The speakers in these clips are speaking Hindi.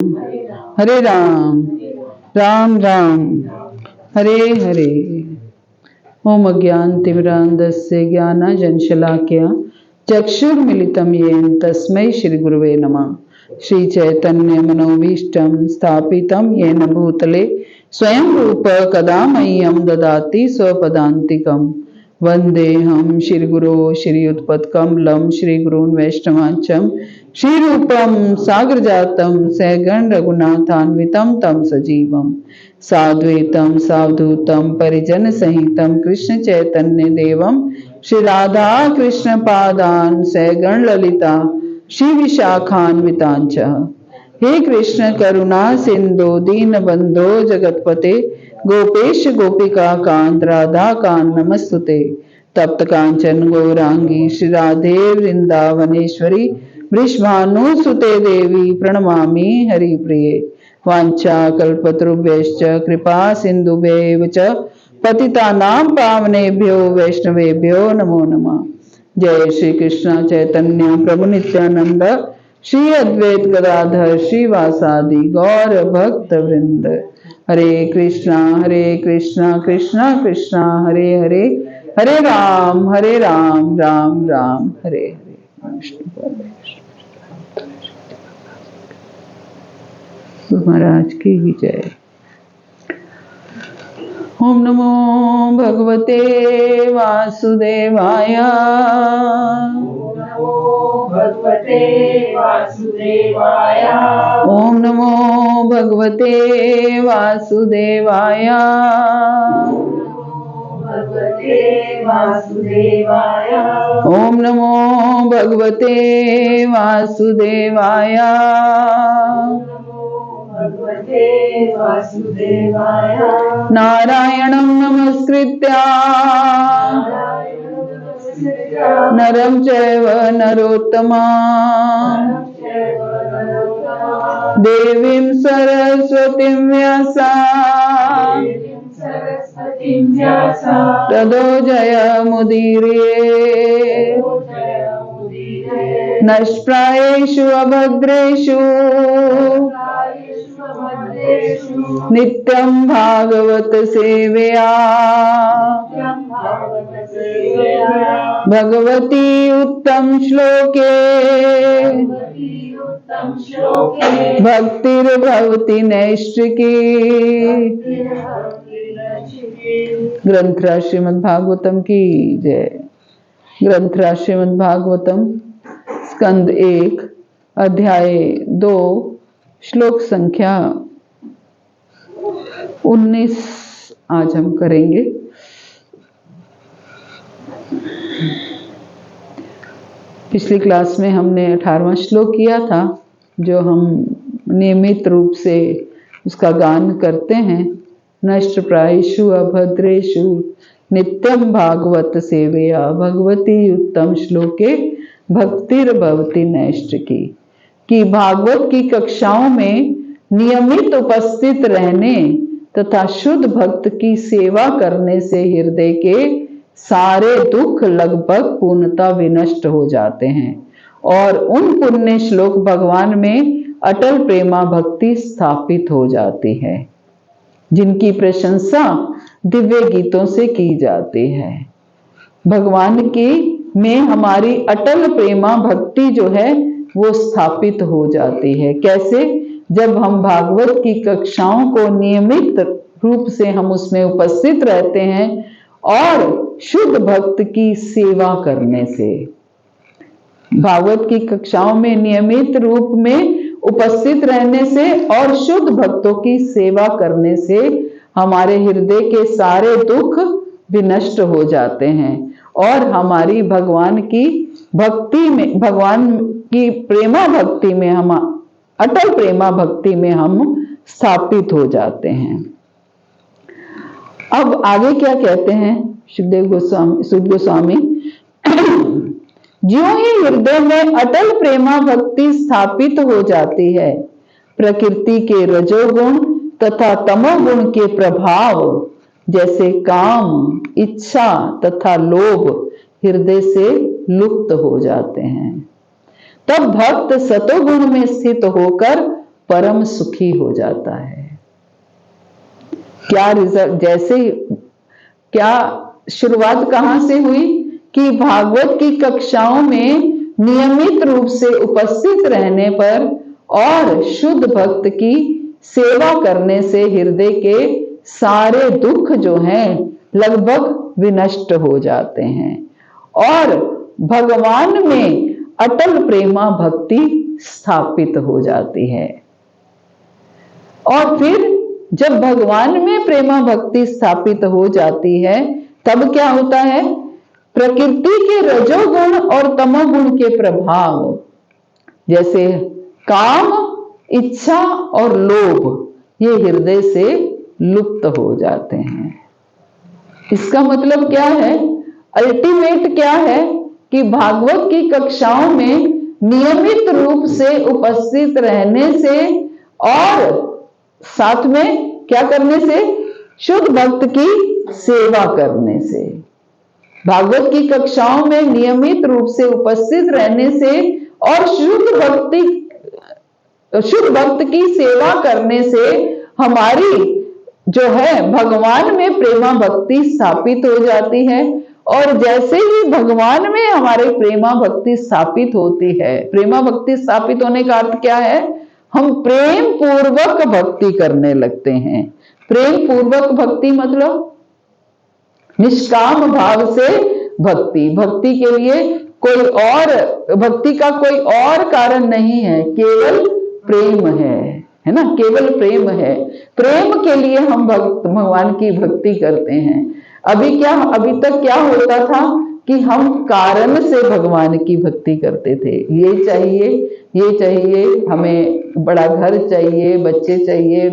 हरे राम राम राम हरे हरे। ओम अज्ञानतिमिरान्धस्य ज्ञानाञ्जनशलाकया चक्षुर्मिलितं येन तस्मै श्रीगुरुवे नमः। श्रीचैतन्यमनोभीष्टं स्थापितं येन भूतले स्वयं रूप कदा मह्यं ददाति स्वपदान्तिकम्। वन्देऽहं श्रीगुरो श्रीयुतपत्कमलं श्रीगुरून् वैष्णवांश्च श्रीरूपं साग्रजातं सहगण रघुनाथान्वितं तं सजीवं साद्वैतं सावधूतं परिजन सहितं कृष्ण चैतन्य देवं श्री राधा कृष्ण पादान् सहगण ललिता श्री विशाखान्वितांच। हे कृष्ण करुणा सिंधु दीनबंधो जगतपते गोपेश गोपिका कांत राधा कांत नमस्तुते। तप्त कांचन गौरांगी श्री राधे वृंदावनेश्वरी वृषभानुसुते देवी प्रणमामि हरिप्रिये। वाञ्छा कल्पतरुभ्यश्च कृपा सिन्धुभ्यैव च पतितानां पावनेभ्यो वैष्णवेभ्यो नमो नमः। जय श्री कृष्ण चैतन्य प्रभु नित्यानंद श्री अद्वैत गदाधर श्रीवासादि गौर भक्त वृंद। हरे कृष्णा कृष्णा कृष्णा हरे हरे, हरे राम राम राम हरे हरे। महाराज की जय। ओम नमो भगवते वासुदेवाय। ओम नमो भगवते वासुदेवाय। ओम नमो भगवते वासुदेवाय। भगवते वासुदेवाय। ओम नमो भगवते वासुदेवाय। भगवते वासुदेवाय। नारायणं नमस्कृत्य नरं चैव नरोत्तमा देवीं सरस्वतीं व्यासा ततो जयमुदीरये। नष्प्रायेषु अभद्रेषु नित्यं भागवत सेवया। भगवती उत्तम श्लोके भक्तिर्भवति नैष्ठिकी। ग्रंथराज श्रीमद् भागवतम की जय। ग्रंथराज श्रीमद् भागवतम स्कंद 1 अध्याय 2 श्लोक संख्या 19 आज हम करेंगे। पिछली क्लास में हमने 18वां श्लोक किया था, जो हम नियमित रूप से उसका गान करते हैं। नष्ट प्रायेषु अभद्रेषु नित्यं भागवत सेवया भगवती उत्तम श्लोके भक्तिर्भवति नैष्ठिकी। कि भागवत की कक्षाओं में नियमित उपस्थित रहने तथा शुद्ध भक्त की सेवा करने से हृदय के सारे दुख लगभग पूर्णतः विनष्ट हो जाते हैं और उन पुण्य श्लोक भगवान में अटल प्रेमा भक्ति स्थापित हो जाती है, जिनकी प्रशंसा दिव्य गीतों से की जाती है। भगवान की में हमारी अटल प्रेमा भक्ति जो है वो स्थापित हो जाती है। कैसे? जब हम भागवत की कक्षाओं को नियमित रूप से हम उसमें उपस्थित रहते हैं और शुद्ध भक्त की सेवा करने से। भागवत की कक्षाओं में नियमित रूप में उपस्थित रहने से और शुद्ध भक्तों की सेवा करने से हमारे हृदय के सारे दुख विनष्ट हो जाते हैं और हमारी भगवान की भक्ति में, भगवान की प्रेमा भक्ति में, हम अटल प्रेमा भक्ति में हम स्थापित हो जाते हैं। अब आगे क्या कहते हैं सुखदेव गोस्वामी। ज्यों ही हृदय में अटल प्रेमा भक्ति स्थापित हो जाती है, प्रकृति के रजोगुण तथा तमोगुण के प्रभाव जैसे काम, इच्छा तथा लोभ हृदय से लुप्त हो जाते हैं। तब भक्त सतोगुण में स्थित होकर परम सुखी हो जाता है। क्या रिजल्ट, जैसे क्या शुरुआत कहां से हुई कि भागवत की कक्षाओं में नियमित रूप से उपस्थित रहने पर और शुद्ध भक्त की सेवा करने से हृदय के सारे दुख जो हैं लगभग विनष्ट हो जाते हैं और भगवान में अटल प्रेमा भक्ति स्थापित हो जाती है। और फिर जब भगवान में प्रेमा भक्ति स्थापित हो जाती है तब क्या होता है, प्रकृति के रजोगुण और तमोगुण के प्रभाव जैसे काम, इच्छा और लोभ ये हृदय से लुप्त हो जाते हैं। इसका मतलब क्या है, अल्टीमेट क्या है कि भागवत की कक्षाओं में नियमित रूप से उपस्थित रहने से और साथ में क्या करने से, शुद्ध भक्त की सेवा करने से, भागवत की कक्षाओं में नियमित रूप से उपस्थित रहने से और शुद्ध भक्त की सेवा करने से हमारी जो है भगवान में प्रेमा भक्ति स्थापित हो जाती है। और जैसे ही भगवान में हमारे प्रेमा भक्ति स्थापित होती है, प्रेमा भक्ति स्थापित होने का अर्थ क्या है, हम प्रेम पूर्वक भक्ति करने लगते हैं। प्रेम पूर्वक भक्ति मतलब निष्काम भाव से भक्ति, भक्ति के लिए कोई और, भक्ति का कोई और कारण नहीं है, केवल प्रेम है ना, केवल प्रेम है। प्रेम के लिए हम भगवान की भक्ति करते हैं। अभी तक क्या होता था कि हम कारण से भगवान की भक्ति करते थे, ये चाहिए, हमें बड़ा घर चाहिए, बच्चे चाहिए,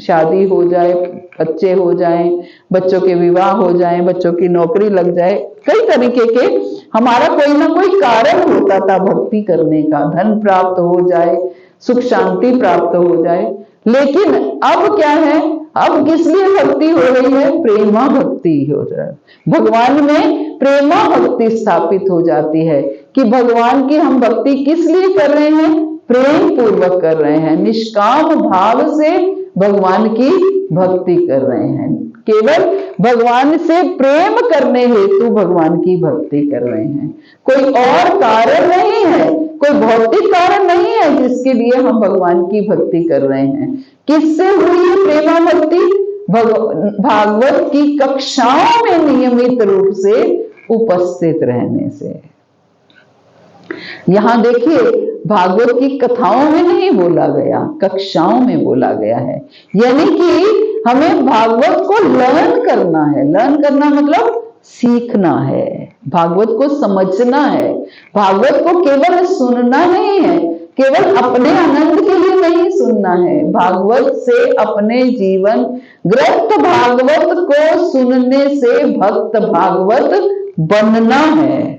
शादी हो जाए, बच्चे हो जाएं, बच्चों के विवाह हो जाएं, बच्चों की नौकरी लग जाए, कई तरीके के हमारा कोई ना कोई कारण होता था भक्ति करने का, धन प्राप्त हो जाए, सुख शांति प्राप्त हो जाए। लेकिन अब क्या है, अब किस लिए भक्ति हो रही है, प्रेमा भक्ति हो रहा है। भगवान में प्रेमा भक्ति स्थापित हो जाती है कि भगवान की हम भक्ति किस लिए कर रहे हैं, प्रेम पूर्वक कर रहे हैं, निष्काम भाव से भगवान की भक्ति कर रहे हैं, केवल भगवान से प्रेम करने हेतु भगवान की भक्ति कर रहे हैं। कोई और कारण नहीं है, कोई भौतिक कारण नहीं है जिसके लिए हम भगवान की भक्ति कर रहे हैं। किससे हुई है प्रेमा भक्ति, भागवत की कक्षाओं में नियमित रूप से उपस्थित रहने से। यहां देखिए भागवत की कथाओं में नहीं बोला गया, कक्षाओं में बोला गया है। यानी कि हमें भागवत को लर्न करना है। लर्न करना मतलब सीखना है, भागवत को समझना है। भागवत को केवल सुनना नहीं है, केवल अपने आनंद के लिए नहीं सुनना है, भागवत से अपने जीवन, ग्रस्त भागवत को सुनने से भक्त भागवत बनना है।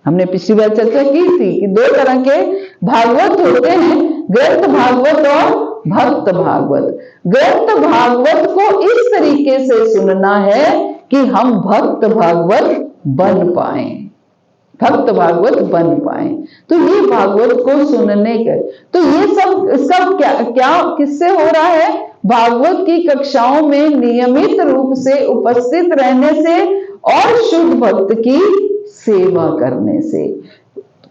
हमने पिछली बार चर्चा की थी कि दो तरह के भागवत होते हैं, ग्रस्त भागवत और भक्त भागवत। ग्रस्त भागवत को इस तरीके से सुनना है कि हम भक्त भागवत बन पाए, भक्त भागवत बन पाए। तो ये भागवत को सुनने का, तो ये सब क्या किससे हो रहा है, भागवत की कक्षाओं में नियमित रूप से उपस्थित रहने से और शुद्ध भक्त की सेवा करने से।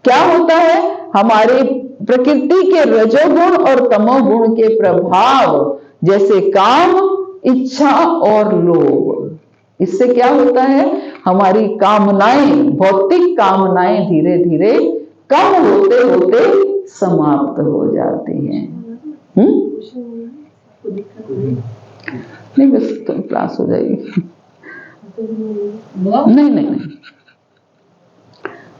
क्या होता है, हमारे प्रकृति के रजोगुण और तमोगुण के प्रभाव जैसे काम, इच्छा और लोभ, इससे क्या होता है, हमारी कामनाएं, भौतिक कामनाएं धीरे धीरे कम होते होते समाप्त हो जाती हैं। नहीं बस तो क्लास हो जाएगी। नहीं,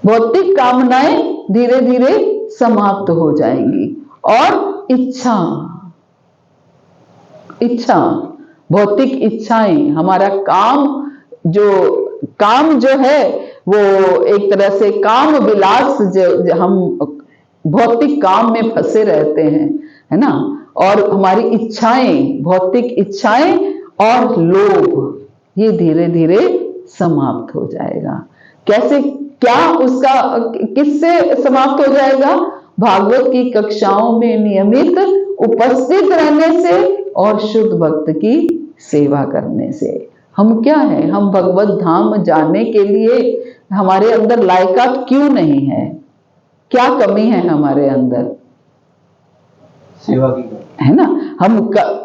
भौतिक कामनाएं धीरे धीरे समाप्त हो जाएंगी और इच्छा, भौतिक इच्छाएं, हमारा काम जो है वो एक तरह से काम विलास, जो हम भौतिक काम में फंसे रहते हैं, है ना, और हमारी इच्छाएं, भौतिक इच्छाएं और लोभ, ये धीरे धीरे समाप्त हो जाएगा। कैसे, क्या उसका, किससे समाप्त हो जाएगा, भागवत की कक्षाओं में नियमित उपस्थित रहने से और शुद्ध भक्त की सेवा करने से। हम क्या है, हम भगवत धाम जाने के लिए हमारे अंदर लायकात क्यों नहीं है? क्या कमी है हमारे अंदर? सेवा की है ना। हम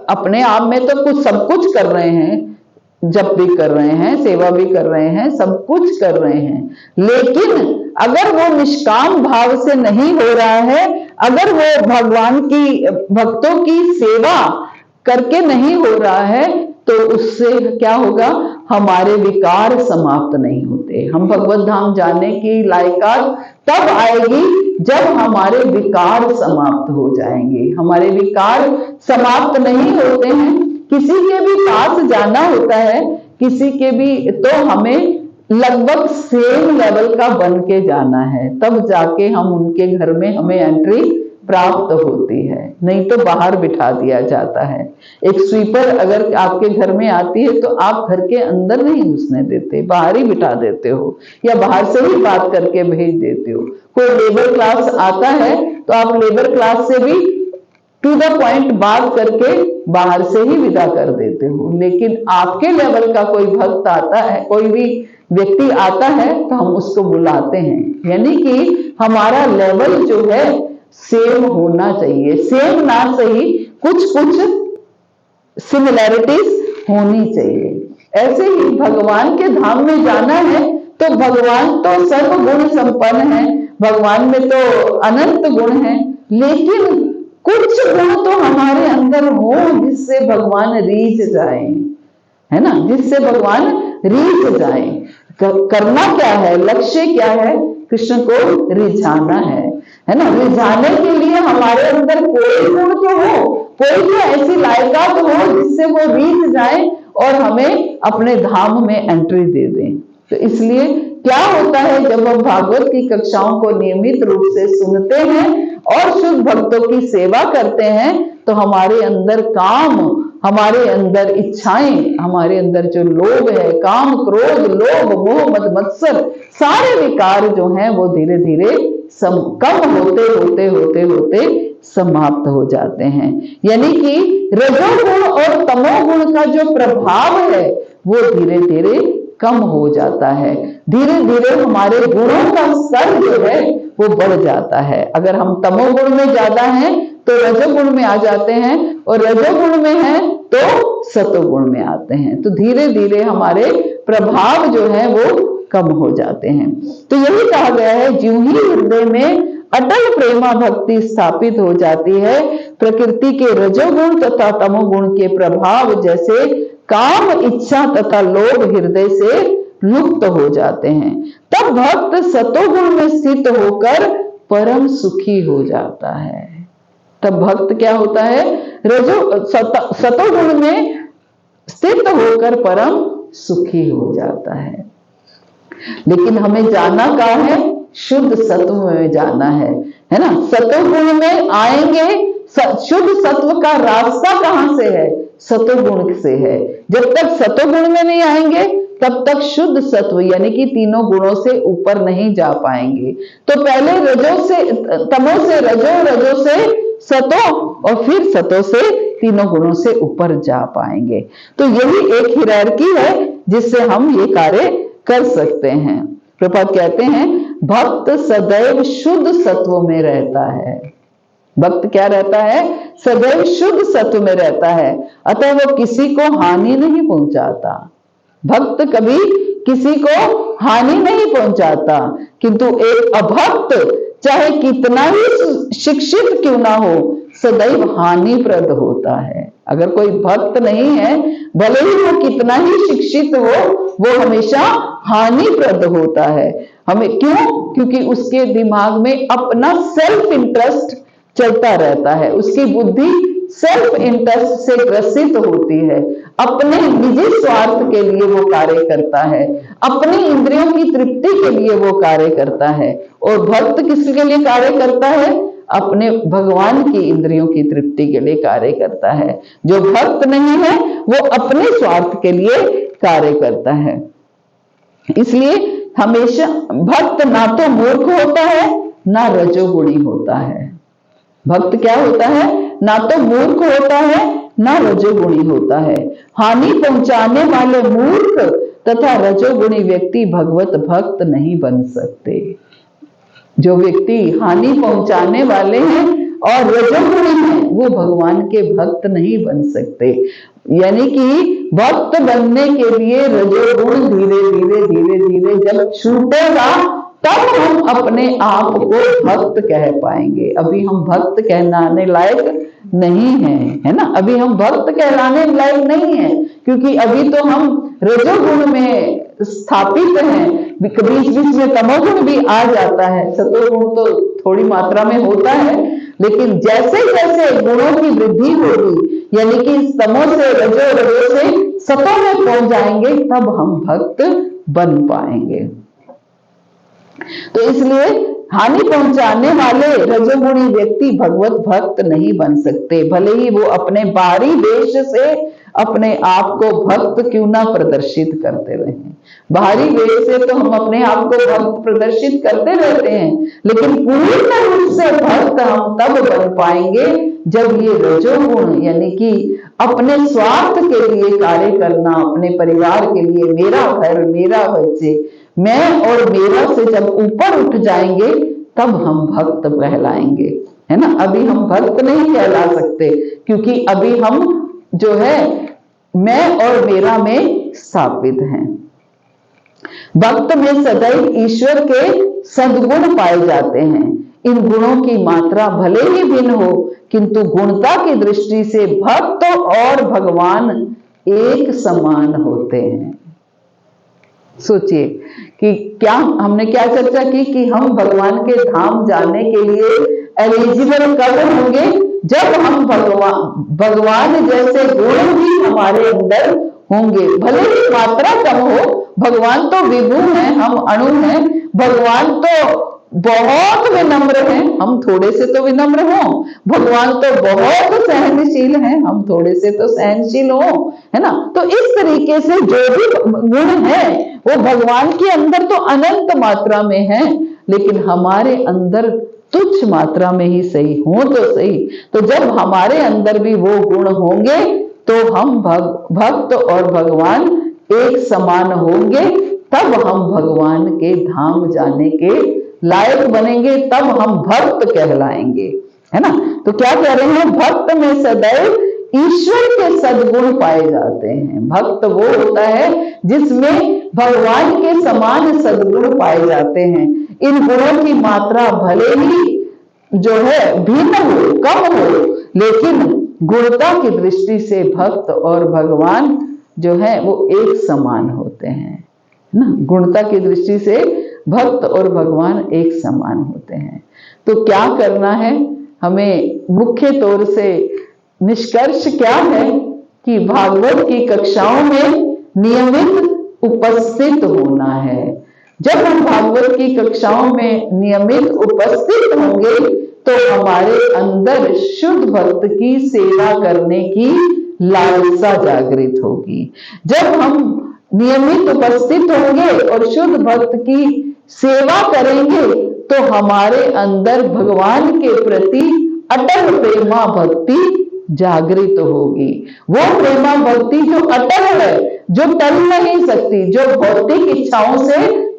अपने आप में तो कुछ सब कुछ कर रहे हैं, जप भी कर रहे हैं, सेवा भी कर रहे हैं, सब कुछ कर रहे हैं, लेकिन अगर वो निष्काम भाव से नहीं हो रहा है, अगर वो भगवान की भक्तों की सेवा करके नहीं हो रहा है, तो उससे क्या होगा? हमारे विकार समाप्त नहीं होते। हम भगवत धाम जाने की लायकात तब आएगी जब हमारे विकार समाप्त हो जाएंगे। हमारे विकार समाप्त नहीं होते हैं, किसी के भी पास जाना होता है, किसी के भी, तो हमें लगभग सेम लेवल का बन के जाना है, तब जाके हम उनके घर में हमें एंट्री प्राप्त होती है, नहीं तो बाहर बिठा दिया जाता है। एक स्वीपर अगर आपके घर में आती है तो आप घर के अंदर नहीं घुसने देते, बाहर ही बिठा देते हो, या बाहर से ही बात करके भेज देते हो। कोई लेबर क्लास आता है तो आप लेबर क्लास से भी टू द पॉइंट बात करके बाहर से ही विदा कर देते हो। लेकिन आपके लेवल का कोई भक्त आता है, कोई भी व्यक्ति आता है, तो हम उसको बुलाते हैं, यानी कि हमारा लेवल जो है सेम होना चाहिए। सेम ना सही, कुछ कुछ सिमिलैरिटीज होनी चाहिए। ऐसे ही भगवान के धाम में जाना है तो भगवान तो सर्व गुण संपन्न है, भगवान में तो अनंत गुण है, लेकिन कुछ गुण तो हमारे अंदर हो जिससे भगवान रीझ जाए, है ना, जिससे भगवान रीझ जाए। करना क्या है, लक्ष्य क्या है? कृष्ण को रिझाना है ना। रिझाने के लिए हमारे अंदर कोई गुण तो हो, कोई तो ऐसी लायकात हो जिससे वो रीझ जाए और हमें अपने धाम में एंट्री दे दें। तो इसलिए क्या होता है, जब हम भागवत की कक्षाओं को नियमित रूप से सुनते हैं और शुद्ध भक्तों की सेवा करते हैं, तो हमारे अंदर काम, हमारे अंदर इच्छाएं, हमारे अंदर जो लोभ है, काम क्रोध लोभ मोह मद मत्सर, सारे विकार जो हैं वो धीरे धीरे कम होते होते होते होते समाप्त हो जाते हैं। यानी कि रजोगुण और तमोगुण का जो प्रभाव है वो धीरे धीरे कम हो जाता है। धीरे धीरे हमारे गुणों का स्तर जो है वो बढ़ जाता है। अगर हम तमोगुण में ज्यादा हैं तो रजोगुण में आ जाते हैं, और रजोगुण में हैं तो सतोगुण में आते हैं। तो धीरे धीरे हमारे प्रभाव जो है वो कम हो जाते हैं। तो यही कहा गया है, ज्यों ही हृदय में अटल प्रेमा भक्ति स्थापित हो जाती है, प्रकृति के रजोगुण तथा तमोगुण के प्रभाव जैसे काम इच्छा तथा लोभ हृदय से लुप्त हो जाते हैं, तब भक्त सतोगुण में स्थित होकर परम सुखी हो जाता है। तब भक्त क्या होता है, सतोगुण में स्थित होकर परम सुखी हो जाता है। लेकिन हमें जाना कहाँ है, शुद्ध सत्व में जाना है ना। सतोगुण में आएंगे, शुद्ध सत्व का रास्ता कहां से है, सतोगुण से है। जब तक सतोगुण में नहीं आएंगे तब तक शुद्ध सत्व यानी कि तीनों गुणों से ऊपर नहीं जा पाएंगे। तो पहले रजो से तमो से रजो, रजो से सतो, और फिर सतो से तीनों गुणों से ऊपर जा पाएंगे। तो यही एक हिरार्की है जिससे हम ये कार्य कर सकते हैं। प्रभुपाद कहते हैं, भक्त सदैव शुद्ध सत्व में रहता है। भक्त क्या रहता है, सदैव शुद्ध सत्व में रहता है, अतः वो किसी को हानि नहीं पहुंचाता। भक्त कभी किसी को हानि नहीं पहुंचाता, किंतु एक अभक्त चाहे कितना ही शिक्षित क्यों ना हो, सदैव हानिप्रद होता है। अगर कोई भक्त नहीं है, भले ही वो कितना ही शिक्षित हो, वो हमेशा हानिप्रद होता है। हमें क्यों? क्योंकि उसके दिमाग में अपना सेल्फ इंटरेस्ट चलता रहता है, उसकी बुद्धि सेल्फ इंटरेस्ट से ग्रसित होती है, अपने निजी स्वार्थ के लिए वो कार्य करता है, अपनी इंद्रियों की तृप्ति के लिए वो कार्य करता है। और भक्त किसके लिए कार्य करता है, अपने भगवान की इंद्रियों की तृप्ति के लिए कार्य करता है। जो भक्त नहीं है वो अपने स्वार्थ के लिए कार्य करता है। इसलिए हमेशा भक्त ना तो मूर्ख होता है ना रजोगुणी होता है। भक्त क्या होता है? ना तो मूर्ख होता है ना रजोगुणी होता है। हानि पहुंचाने वाले मूर्ख तथा रजोगुणी व्यक्ति भगवत भक्त नहीं बन सकते। जो व्यक्ति हानि पहुंचाने वाले हैं और रजोगुणी हैं वो भगवान के भक्त नहीं बन सकते। यानी कि भक्त बनने के लिए रजोगुण धीरे धीरे धीरे धीरे जब छूटेगा तब हम अपने आप को भक्त कह पाएंगे। अभी हम भक्त कहलाने लायक नहीं है, है ना। अभी हम भक्त कहलाने लायक नहीं है क्योंकि अभी तो हम रजोगुण में स्थापित हैं। बीच बीच में तमोगुण भी आ जाता है, सतोगुण तो थोड़ी मात्रा में होता है, लेकिन जैसे जैसे गुणों की वृद्धि होगी यानी कि तमो से रजो, रजो से सतो में पहुंच जाएंगे तब हम भक्त बन पाएंगे। तो इसलिए हानि पहुंचाने वाले रजोगुणी व्यक्ति भगवत भक्त नहीं बन सकते, भले ही वो अपने बाहरी वेश से अपने आप को भक्त क्यों ना प्रदर्शित करते रहे। बाहरी वेश से तो हम अपने आप को भक्त प्रदर्शित करते रहते हैं, लेकिन पूर्ण रूप से भक्त हम तब बन पाएंगे जब ये रजोगुण यानी कि अपने स्वार्थ के लिए कार्य करना, अपने परिवार के लिए, मेरा घर, मेरा बच्चे, मैं और मेरा से जब ऊपर उठ जाएंगे तब हम भक्त कहलाएंगे, है ना। अभी हम भक्त नहीं कहला सकते क्योंकि अभी हम जो है मैं और मेरा में स्थापित हैं। भक्त में सदैव ईश्वर के सद्गुण पाए जाते हैं। इन गुणों की मात्रा भले ही भिन्न हो किंतु गुणता की दृष्टि से भक्त और भगवान एक समान होते हैं। सोचिए कि क्या हमने क्या चर्चा की कि हम भगवान के धाम जाने के लिए एलिजिबल कब होंगे? जब हम भगवान जैसे गुण भी हमारे अंदर होंगे। भले ही मात्रा कम हो, भगवान तो विभु हैं, हम अणु हैं। भगवान तो बहुत विनम्र हैं, हम थोड़े से तो विनम्र हों। भगवान तो बहुत सहनशील हैं, हम थोड़े से तो सहनशील हों, है ना। तो इस तरीके से जो भी गुण है वो भगवान के अंदर तो अनंत मात्रा में है, लेकिन हमारे अंदर तुच्छ मात्रा में ही सही हो तो सही। तो जब हमारे अंदर भी वो गुण होंगे तो हम भक्त और भगवान एक समान होंगे, तब हम भगवान के धाम जाने के लायक बनेंगे, तब हम भक्त कहलाएंगे, है ना। तो क्या कह रहे हैं? भक्त में सदैव ईश्वर के सद्गुण पाए जाते हैं। भक्त वो होता है जिसमें भगवान के समान सद्गुण पाए जाते हैं। इन गुणों की मात्रा भले ही जो है भिन्न हो, कम हो, लेकिन गुणता की दृष्टि से भक्त और भगवान जो है वो एक समान होते हैं ना। गुणता की दृष्टि से भक्त और भगवान एक समान होते हैं। तो क्या करना है हमें? मुख्य तौर से निष्कर्ष क्या है कि भागवत की कक्षाओं में नियमित उपस्थित होना है। जब हम भागवत की कक्षाओं में नियमित उपस्थित होंगे तो हमारे अंदर शुद्ध भक्त की सेवा करने की लालसा जागृत होगी। जब हम नियमित उपस्थित होंगे और शुद्ध भक्त की सेवा करेंगे तो हमारे अंदर भगवान के प्रति अटल प्रेमा भक्ति जागृत होगी। वो प्रेमा भक्ति जो अटल है, जो टल नहीं सकती, जो भौतिक इच्छाओं से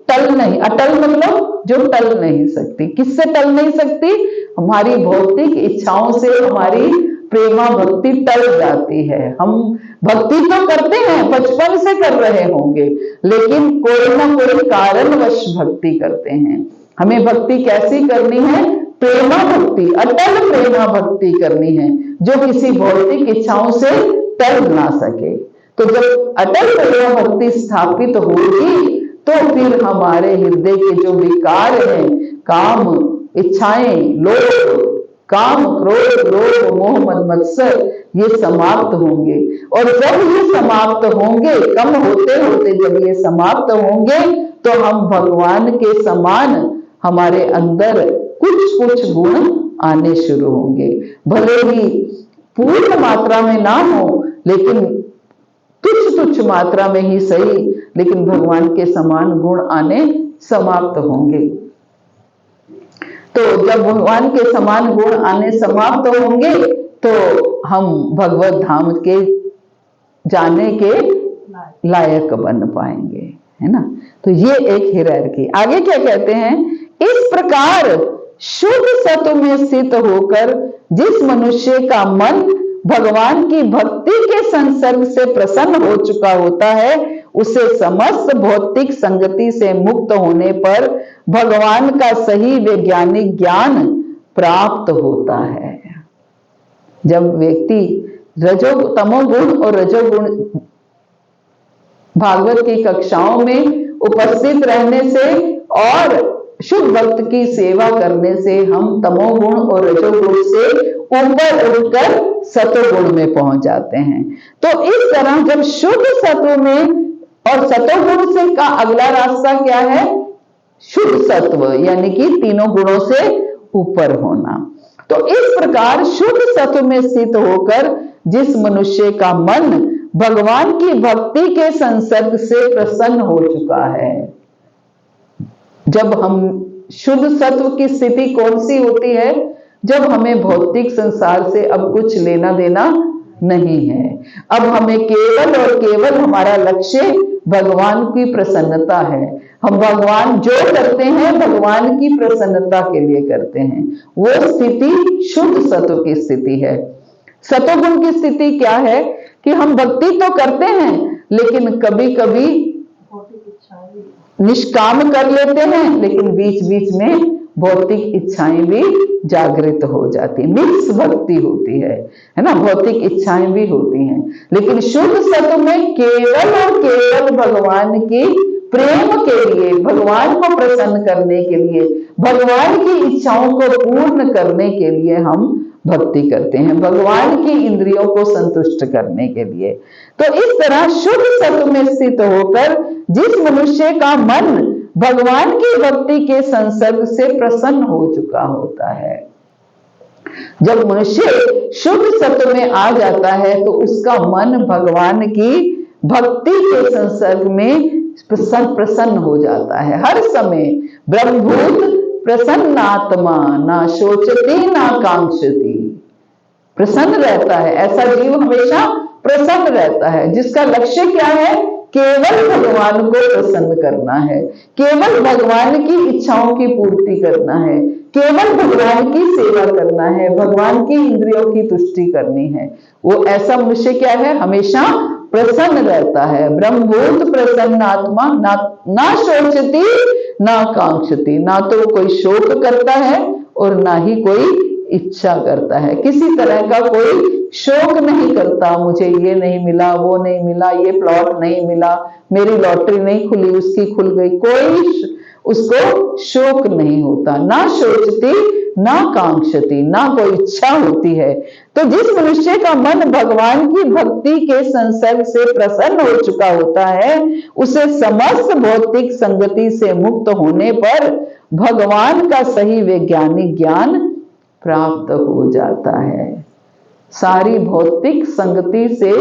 टल नहीं, अटल मतलब जो टल नहीं सकती। किससे टल नहीं सकती? हमारी भौतिक इच्छाओं से हमारी प्रेमा भक्ति टल जाती है। हम भक्ति तो करते हैं, बचपन से कर रहे होंगे, लेकिन कोई ना कोई कारणवश भक्ति करते हैं। हमें भक्ति कैसी करनी है? प्रेमा भक्ति, अटल प्रेमा भक्ति करनी है जो किसी भौतिक इच्छाओं से टल ना सके। तो जब अटल प्रेमा भक्ति स्थापित होगी तो फिर हमारे हृदय के जो विकार हैं, काम, इच्छाएं, लोभ, काम, क्रोध, लोभ, मोह, मद, मत्सर, ये समाप्त होंगे। और जब ये समाप्त होंगे, कम होते होते जब ये समाप्त होंगे तो हम भगवान के समान हमारे अंदर कुछ कुछ गुण आने शुरू होंगे। भले ही पूर्ण मात्रा में ना हो, लेकिन तुच्छ तुच्छ मात्रा में ही सही, लेकिन भगवान के समान गुण आने समाप्त होंगे। तो जब भगवान के समान गुण आने समाप्त होंगे तो हम भगवत धाम के जाने के लायक बन पाएंगे, है ना। तो ये एक हिरार्की। आगे क्या कहते हैं, इस प्रकार शुद्ध सत्व में स्थित होकर जिस मनुष्य का मन भगवान की भक्ति के संसर्ग से प्रसन्न हो चुका होता है, उसे समस्त भौतिक संगति से मुक्त होने पर भगवान का सही वैज्ञानिक ज्ञान प्राप्त होता है। जब व्यक्ति तमोगुण और रजोगुण भागवत की कक्षाओं में उपस्थित रहने से और शुद्ध भक्त की सेवा करने से हम तमोगुण और रजोगुण से ऊपर उठकर सतोगुण में पहुंच जाते हैं। तो इस तरह जब शुद्ध सत्व में, और सतोगुण से का अगला रास्ता क्या है, शुद्ध सत्व, यानी कि तीनों गुणों से ऊपर होना। तो इस प्रकार शुद्ध सत्व में स्थित होकर जिस मनुष्य का मन भगवान की भक्ति के संसर्ग से प्रसन्न हो चुका है। जब हम शुद्ध सत्व की स्थिति कौन सी होती है, जब हमें भौतिक संसार से अब कुछ लेना देना नहीं है। अब हमें केवल और केवल हमारा लक्ष्य भगवान की प्रसन्नता है। हम भगवान जो करते हैं भगवान की प्रसन्नता के लिए करते हैं। वो स्थिति शुद्ध सत्व की स्थिति है। सतोगुण की स्थिति क्या है कि हम भक्ति तो करते हैं लेकिन कभी कभी निष्काम कर लेते हैं, लेकिन बीच बीच में भौतिक इच्छाएं भी जागृत हो जाती है। मिक्स भक्ति होती है ना, भौतिक इच्छाएं भी होती हैं। लेकिन शुद्ध सत्व में केवल और केवल भगवान की प्रेम के लिए, भगवान को प्रसन्न करने के लिए, भगवान की इच्छाओं को पूर्ण करने के लिए हम भक्ति करते हैं, भगवान की इंद्रियों को संतुष्ट करने के लिए। तो इस तरह शुद्ध सत्व में स्थित होकर जिस मनुष्य का मन भगवान की भक्ति के संसर्ग से प्रसन्न हो चुका होता है, जब मनुष्य शुद्ध सत्व में आ जाता है तो उसका मन भगवान की भक्ति के संसर्ग में प्रसन्न हो जाता है। हर समय ब्रह्मभूत प्रसन्नात्मा, ना शोचती ना कांक्षती, प्रसन्न रहता है। ऐसा जीव हमेशा प्रसन्न रहता है जिसका लक्ष्य क्या है, केवल भगवान को प्रसन्न करना है, केवल भगवान की इच्छाओं की पूर्ति करना है, केवल भगवान की सेवा करना है, भगवान की इंद्रियों की तुष्टि करनी है। वो ऐसा मनुष्य क्या है, हमेशा प्रसन्न रहता है। ब्रह्मभूत प्रसन्नात्मा, ना शोचती ना कांक्षती, ना तो कोई शोक करता है और ना ही कोई इच्छा करता है। किसी तरह का कोई शोक नहीं करता, मुझे ये नहीं मिला, वो नहीं मिला, ये प्लॉट नहीं मिला, मेरी लॉटरी नहीं खुली, उसकी खुल गई, कोई उसको शोक नहीं होता। ना शोचती ना कांक्षती, ना कोई इच्छा होती है। तो जिस मनुष्य का मन भगवान की भक्ति के संसर्ग से प्रसन्न हो चुका होता है, उसे समस्त भौतिक संगति से मुक्त होने पर भगवान का सही वैज्ञानिक ज्ञान प्राप्त हो जाता है। सारी भौतिक संगति से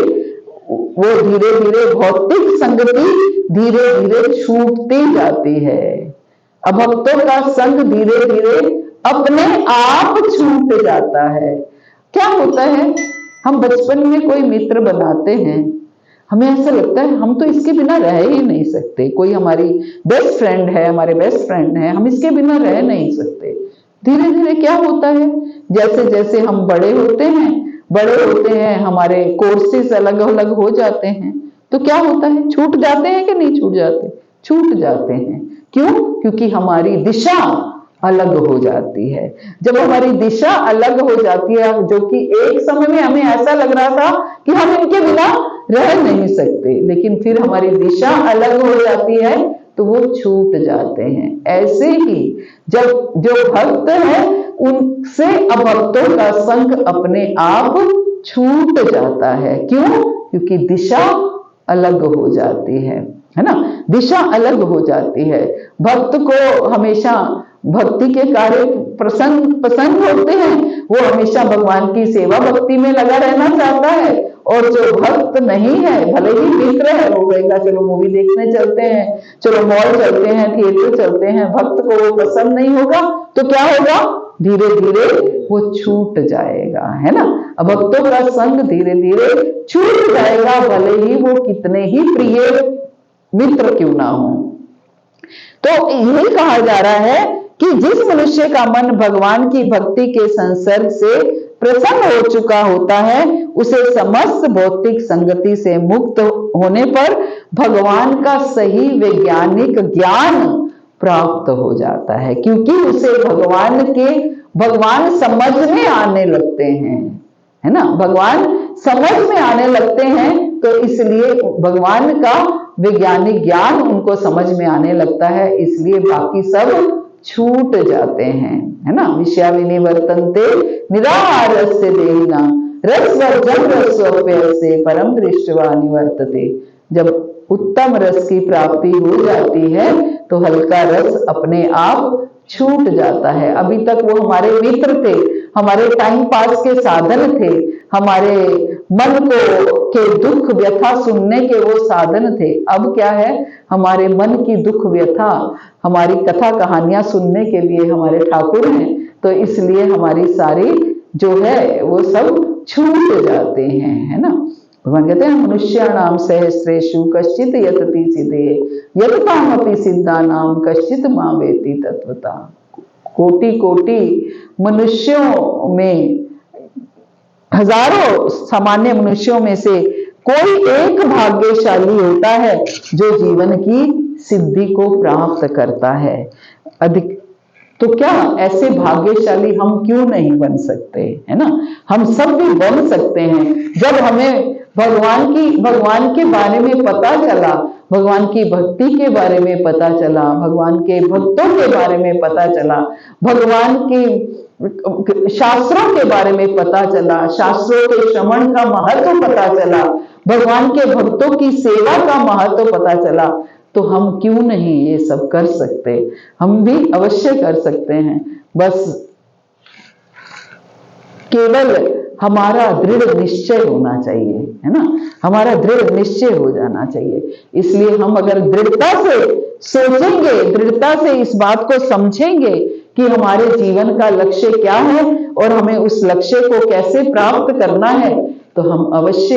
वो धीरे धीरे भौतिक संगति धीरे धीरे छूटती जाती है। अभक्तों का संग धीरे धीरे अपने आप छूट जाता है। क्या होता है, हम बचपन में कोई मित्र बनाते हैं, हमें ऐसा लगता है हम तो इसके बिना रह ही नहीं सकते। कोई हमारी बेस्ट फ्रेंड है, हमारे बेस्ट फ्रेंड है, हम इसके बिना रह नहीं सकते। धीरे धीरे क्या होता है, जैसे जैसे हम बड़े होते हैं, हमारे कोर्सेज अलग अलग हो जाते हैं, तो क्या होता है, छूट जाते हैं कि नहीं छूट जाते? छूट जाते हैं। क्यों? क्योंकि हमारी दिशा अलग हो जाती है। जब हमारी दिशा अलग हो जाती है, जो कि एक समय में हमें ऐसा लग रहा था कि हम इनके बिना रह नहीं सकते, लेकिन फिर हमारी दिशा अलग हो जाती है तो वो छूट जाते हैं। ऐसे ही जब जो भक्त है उनसे अभक्तों का संग अपने आप छूट जाता है। क्यों? क्योंकि दिशा अलग हो जाती है। है ना, दिशा अलग हो जाती है। भक्त को हमेशा भक्ति के कार्य पसंद होते हैं, वो हमेशा भगवान की सेवा भक्ति में लगा रहना चाहता है। और जो भक्त नहीं है, भले ही मित्र है, वो कहेगा चलो मूवी देखने चलते हैं, चलो मॉल चलते हैं, थिएटर चलते हैं, भक्त को वो पसंद नहीं होगा तो क्या होगा, धीरे धीरे वो छूट जाएगा, है ना। अब भक्तों का संग धीरे धीरे छूट जाएगा, भले ही वो कितने ही प्रिय मित्र क्यों ना हो। तो यही कहा जा रहा है कि जिस मनुष्य का मन भगवान की भक्ति के संसर्ग से प्रसन्न हो चुका होता है, उसे समस्त भौतिक संगति से मुक्त होने पर भगवान का सही वैज्ञानिक ज्ञान प्राप्त हो जाता है, क्योंकि उसे भगवान समझ में आने लगते हैं, है ना, भगवान समझ में आने लगते हैं। तो इसलिए भगवान का वैज्ञानिक ज्ञान उनको समझ में आने लगता है, इसलिए बाकी सब छूट जाते हैं, है ना। विषया विनिवर्तन्ते निराहारस्य देहिना रसवर्जं रसोप्यस्य परम दृष्ट्वा निवर्तते। जब उत्तम रस की प्राप्ति हो जाती है तो हल्का रस अपने आप छूट जाता है। अभी तक वो हमारे मित्र थे, हमारे टाइम पास के साधन थे, हमारे मन के दुख व्यथा सुनने के वो साधन थे। अब क्या है, हमारे मन की दुख व्यथा, हमारी कथा कहानियां सुनने के लिए हमारे ठाकुर हैं। तो इसलिए हमारी सारी जो है वो सब छूट जाते हैं, है ना। भगवान कहते हैं मनुष्याणाम सहस्रेषु कश्चित यतति सिद्धे यततामपि सिद्धानाम कश्चित मां वेति तत्वता। कोटि कोटि मनुष्यों में, हजारों सामान्य मनुष्यों में से कोई एक भाग्यशाली होता है जो जीवन की सिद्धि को प्राप्त करता है। अधिक तो क्या ऐसे भाग्यशाली हम क्यों नहीं बन सकते, है ना। हम सब भी बन सकते हैं। जब हमें भगवान के बारे में पता चला, भगवान की भक्ति के बारे में पता चला, भगवान के भक्तों के बारे में पता चला, भगवान के शास्त्रों के बारे में पता चला, शास्त्रों के श्रवण का महत्व पता चला, भगवान के भक्तों की सेवा का महत्व पता चला, तो हम क्यों नहीं ये सब कर सकते। हम भी अवश्य कर सकते हैं, बस केवल हमारा दृढ़ निश्चय होना चाहिए, है ना। हमारा दृढ़ निश्चय हो जाना चाहिए। इसलिए हम अगर दृढ़ता से सोचेंगे, दृढ़ता से इस बात को समझेंगे कि हमारे जीवन का लक्ष्य क्या है और हमें उस लक्ष्य को कैसे प्राप्त करना है, तो हम अवश्य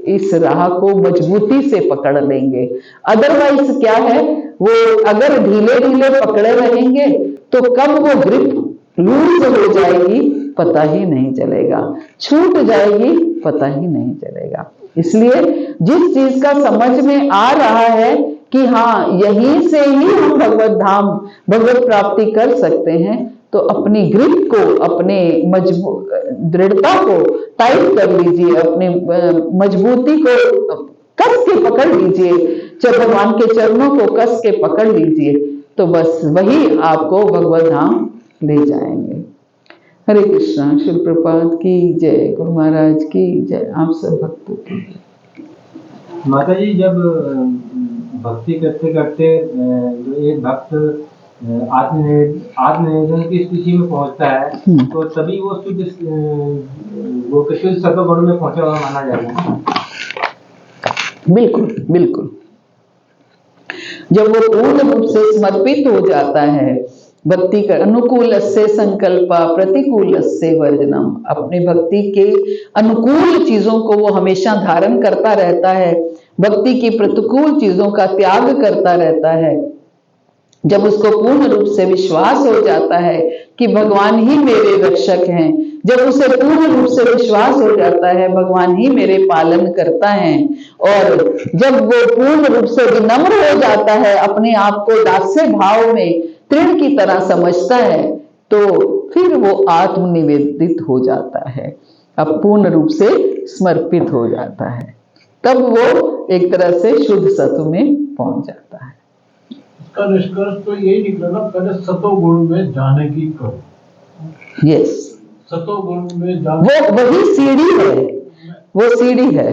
इस राह को मजबूती से पकड़ लेंगे। अदरवाइज क्या है, वो अगर ढीले ढीले पकड़े रहेंगे तो कब वो ग्रिप लूज हो जाएगी पता ही नहीं चलेगा, छूट जाएगी पता ही नहीं चलेगा। इसलिए जिस चीज का समझ में आ रहा है कि हाँ यहीं से ही हम भगवत धाम भगवत प्राप्ति कर सकते हैं, तो अपनी ग्रिप को, अपने दृढ़ता को टाइट कर लीजिए, अपने मजबूती को कस के पकड़ लीजिए, जब भगवान के चरणों को कस के पकड़ लीजिए, तो बस वही आपको भगवत धाम ले जाएंगे। हरे कृष्णा। शिल प्रपात की जय, गुरु महाराज की जय, आप सब भक्तों की जय। माता जी, जब भक्ति करते करते जो एक भक्त आत्मनिवेदन की स्थिति में पहुंचता है, तो तभी वो शुद्ध सत्वगुण में पहुंचा हुआ माना जाएगा। बिल्कुल बिल्कुल। जब वो पूर्ण रूप से समर्पित हो जाता है, भक्ति कर अनुकूल से संकल्पा प्रतिकूल से वर्जनम, अपनी भक्ति के अनुकूल चीजों को वो हमेशा धारण करता रहता है, भक्ति की प्रतिकूल चीजों का त्याग करता रहता है। जब उसको पूर्ण रूप से विश्वास हो जाता है कि भगवान ही मेरे रक्षक हैं, जब उसे पूर्ण रूप से विश्वास हो जाता है भगवान ही मेरे पालन करता है, और जब वो पूर्ण रूप से विनम्र हो जाता है, अपने आप को दास्य भाव में तृण की तरह समझता है, तो फिर वो आत्मनिवेदित हो जाता है, अब पूर्ण रूप से समर्पित हो जाता है, तब वो एक तरह से शुद्ध सत्व में पहुंच जाता है। इसका निष्कर्ष तो यही निकला ना, पहले सतोगुण में जाने की करो। यस, सतोगुण में जाने, वो वही सीढ़ी है, वो सीढ़ी है।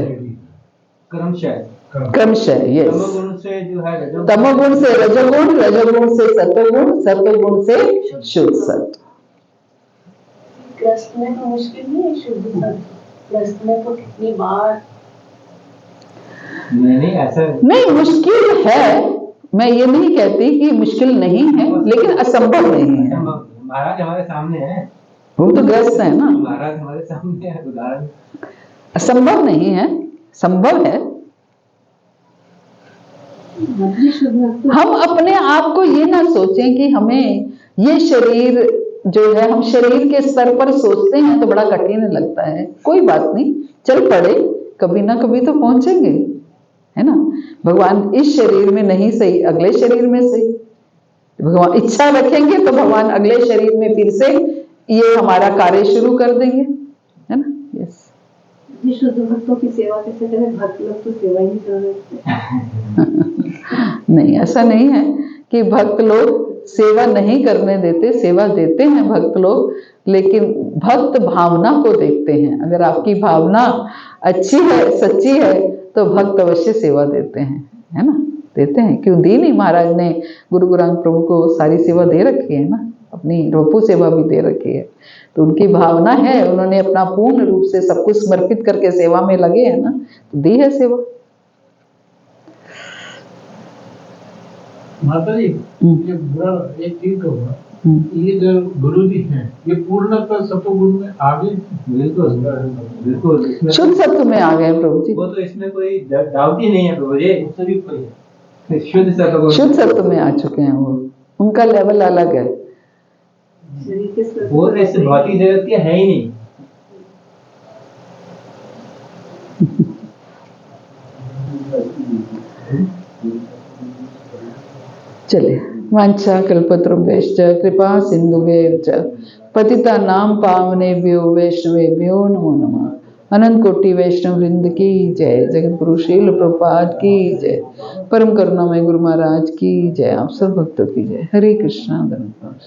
क्रमशः क्रमशः, यस। तमोगुण से जो है रजोगुण, तमोगुण से रजोगुण, रजोगुण से सत्वगुण, सत्वगुण से शुद्ध सत्व। ग्रस्त में तो मुश्किल नहीं है शुद्ध सत्व, ग्रस्त में तो कितनी बार। नहीं ऐसा नहीं, मुश्किल है, मैं ये नहीं कहती कि मुश्किल नहीं है, लेकिन असंभव नहीं है। महाराज हमारे सामने है, वो तो ग्रस्त है ना, महाराज हमारे सामने है, उदाहरण। असंभव नहीं है, संभव है। हम अपने आप को ये ना सोचें कि हमें ये शरीर जो है, हम शरीर के स्तर पर सोचते हैं तो बड़ा कठिन लगता है। कोई बात नहीं, चल पड़े, कभी ना कभी तो पहुंचेंगे, है ना। भगवान इस शरीर में नहीं सही, अगले शरीर में सही, भगवान इच्छा रखेंगे तो भगवान अगले शरीर में फिर से ये हमारा कार्य शुरू कर देंगे, है ना। यस। शुद्ध भक्तों की सेवा कैसे करें? भक्त लोग तो सेवा ही नहीं कर रहे। नहीं, ऐसा नहीं है कि भक्त लोग सेवा नहीं करने देते, सेवा देते हैं भक्त लोग, लेकिन भक्त भावना को देखते हैं। अगर आपकी भावना अच्छी है, सच्ची है, तो भक्त अवश्य सेवा देते हैं, है ना। देते हैं, क्यों दी नहीं। महाराज ने गुरु गोरंग प्रभु को सारी सेवा दे रखी है ना, अपनी रोपू सेवा भी दे रखी है, तो उनकी भावना है, उन्होंने अपना पूर्ण रूप से सब कुछ समर्पित करके सेवा में लगे हैं ना, तो दी है सेवा। माता जी, ये बुरा एक चीज कहूँगा, ये जो गुरु जी हैं, ये पूर्णतः सत्वगुण में आगे, बिल्कुल बिल्कुल शुद्ध सत्व में आ गए प्रभु जी। वो तो इसमें कोई डाउट ही नहीं है प्रभु जी, शुद्ध सत्व, शुद्ध सत्व में आ चुके हैं वो, उनका लेवल अलग है। वो इस भौतिक जगत के है ही नहीं। चलिए, वांछा कल्पतरुभ्यश्च कृपा सिंधुभ्यैव च पतितानां पावनेभ्यो वैष्णवेभ्यो नमो नमः। अनंत कोटि वैष्णव वृंद की जय, जगत गुरु शील प्रभुपाद की जय, परम करुणामय गुरु महाराज की जय, आप सब भक्तों की जय। हरे कृष्णा। धन्यवाद।